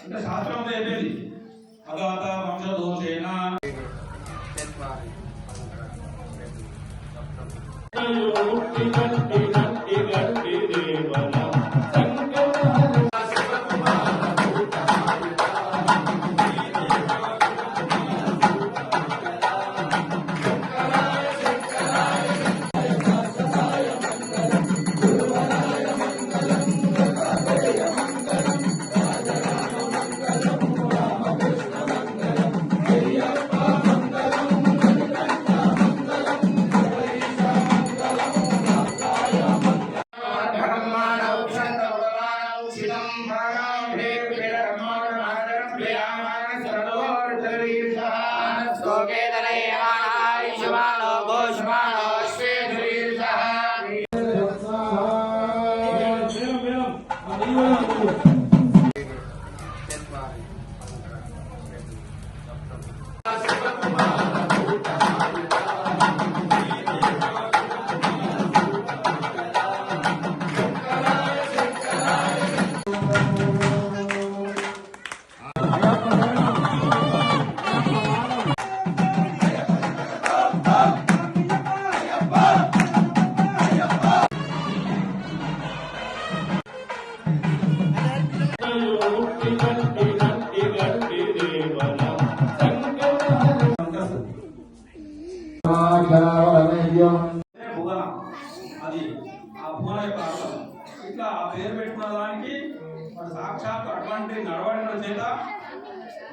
అంటే శాస్త్రంతో అయిపోయింది అగాత వంశదోషేణ అది ఆ భువన యొక్క అర్థం. ఇట్లా ఆ పేరు పెట్టుకున్న దానికి సాక్షాత్ అటువంటి నడవడిన చేత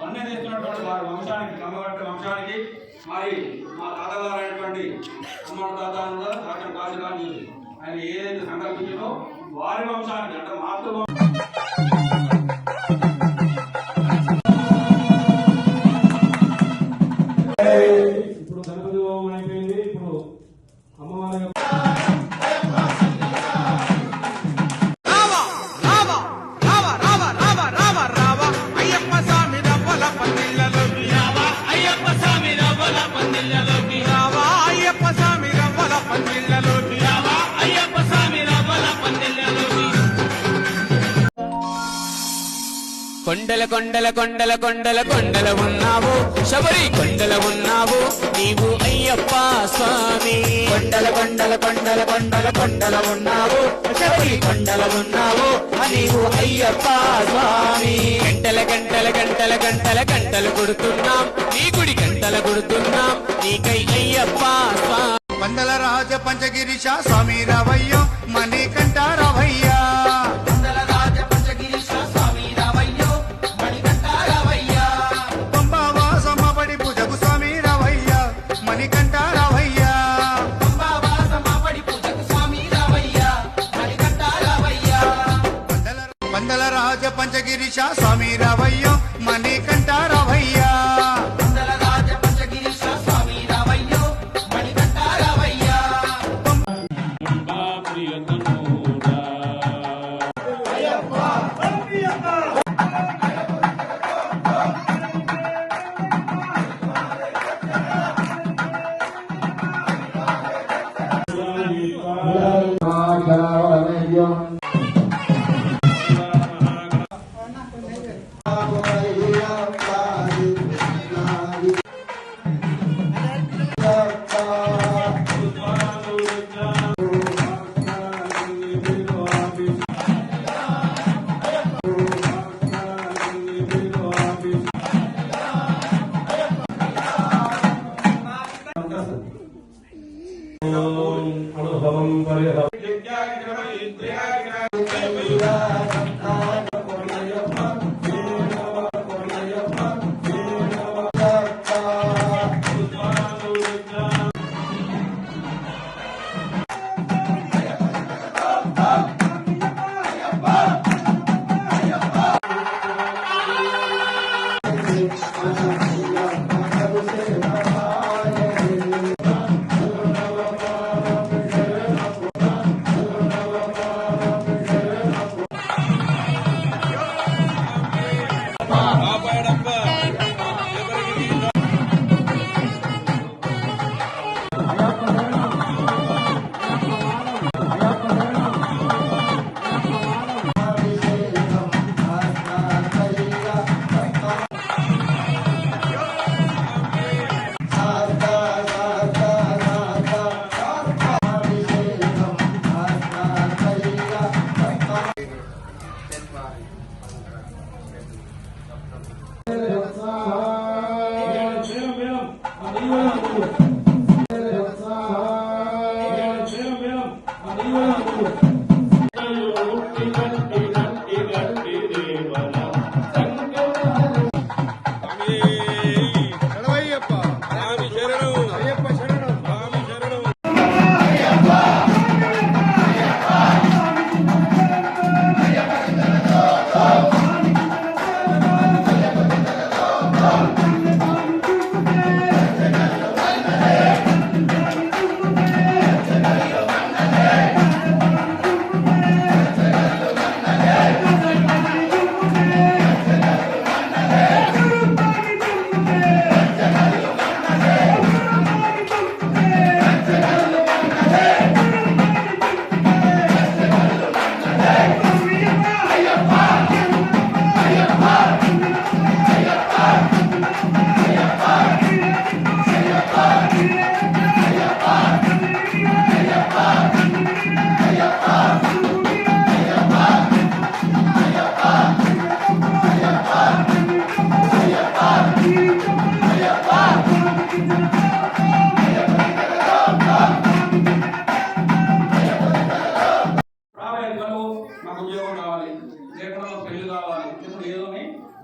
వన్య చేస్తున్నటువంటి వారి వంశానికి కమ్మగట్ట వంశానికి మరి మా తాతగారు అయినటువంటి అమ్మడు తాత రాజ్యం కాశీ కానీ ఆయన ఏదైతే సంకల్పించిందో వారి వంశానికి అంటే మాతృ ఇప్పుడు గణపతి హోమం అయిపోయింది. ఇప్పుడు అమ్మవారి కొండల కొండల కొండల కొండల కొండల ఉన్నావు శబరి కొండల ఉన్నావు నీవు అయ్యప్ప స్వామి. కొండల కొండల కొండల కొండల కొండల ఉన్నావు శబరి కొండల ఉన్నావు నీవు అయ్యప్ప స్వామి. గంటల గంటల గంటల గంటల గంటలు కొడుతున్నాం నీ గుడి గంటలు కొడుతున్నాం నీకై అయ్యప్ప స్వామి. పందల రాజ పంచగిరిశ స్వామి రావయ్యో మణికంఠ రావయ్యా. పందల రాజ పంచగిరిశ స్వామి రావయ్యో మణికంఠ రావయ్యా. అనుభవం పరిహ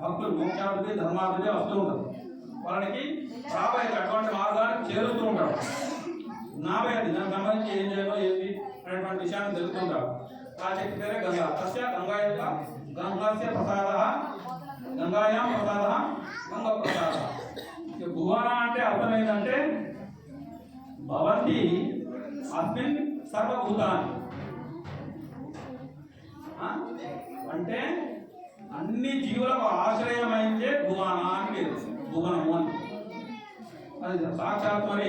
భక్తులు మోక్షాభివృద్ధి ధర్మాభివృద్ధి వస్తూ ఉంటారు. వాళ్ళకి రాబోయే అటువంటి మార్గాన్ని చేరుతూ ఉంటారు. నాభేది దానికి సంబంధించి ఏం చేయాలో ఏంటి అనేటువంటి విషయాన్ని తెలుసుకుంటారు. ఆ శక్తి పేరే గంగా. తస్య గంగాస్య ప్రసాద గంగాయాం ప్రసాద గంగ ప్రసాద. భువన అంటే అర్థం ఏంటంటే భవంతి అస్మిన్ సర్వభూతాన్ని, అంటే అన్ని జీవులకు ఆశ్రయమైందే భువన అని పేరు. భువనము అని అది సాక్షాత్ మరి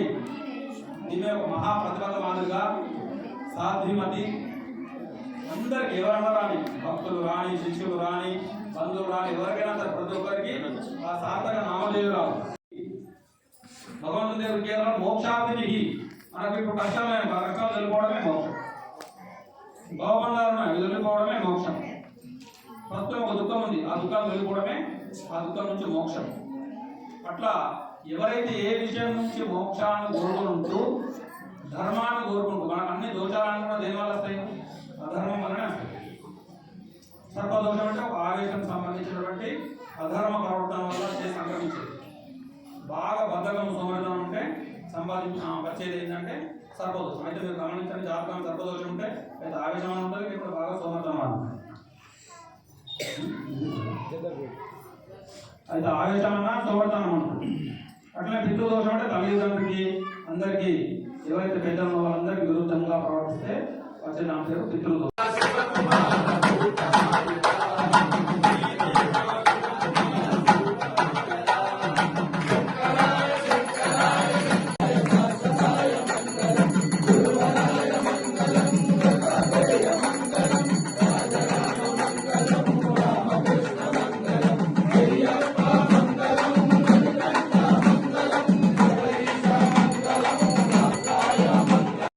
ఈమె ఒక మహాప్రతిభత మాదిరిగా సాధ్యమతి అందరికి ఎవరన్నా రాని, భక్తులు రాని, శిష్యులు రాని, బంధువులు రాని, ఎవరికైనా సరే ప్రతి ఒక్కరికి ఆ సార్థక నామదేవురాలు భగవంతుని దేవుడు కేవలం మోక్షాభిధి. మనకు ఇప్పుడు కష్టమైన కష్టాలు వెళ్ళిపోవడమే మోక్షం, భవబంధాలు ఉన్నాయి వెళ్ళిపోవడమే మోక్షం. ప్రస్తుతం ఒక దుఃఖం ఉంది, ఆ దుఃఖాన్ని వెళ్ళిపోవడమే ఆ దుఃఖం నుంచి మోక్షం. అట్లా ఎవరైతే ఏ విషయం నుంచి మోక్షాన్ని కోరుకుంటూ ధర్మాన్ని కోరుకుంటూ, మనకు అన్ని దోషాలను కూడా దేని వల్ల వస్తాయి? అధర్మం వలనే వస్తాయి. సర్పదోషం అంటే ఒక ఆవేశం సంబంధించినటువంటి అధర్మ ప్రవర్తన వల్ల సంక్రమించేది. బాగా బద్ధకం సోమరితనం ఉంటే వచ్చేది ఏంటంటే సర్పదోషం. అయితే మీరు గమనించండి, జాతకం సర్పదోషం ఉంటే అయితే ఆవేశం అని ఉంటుంది, ఇప్పుడు బాగా సోమరితనం అని ఉంటుంది. అయితే ఆవేశం అన్నా సోమరితనం ఉంటుంది. అట్లనే పితృదోషం అంటే తల్లిదండ్రులకి అందరికీ ఎవరైతే పెద్దలు వాళ్ళందరికీ విరుద్ధంగా ప్రవర్తిస్తే వచ్చే నా పేరు పితృదోషం.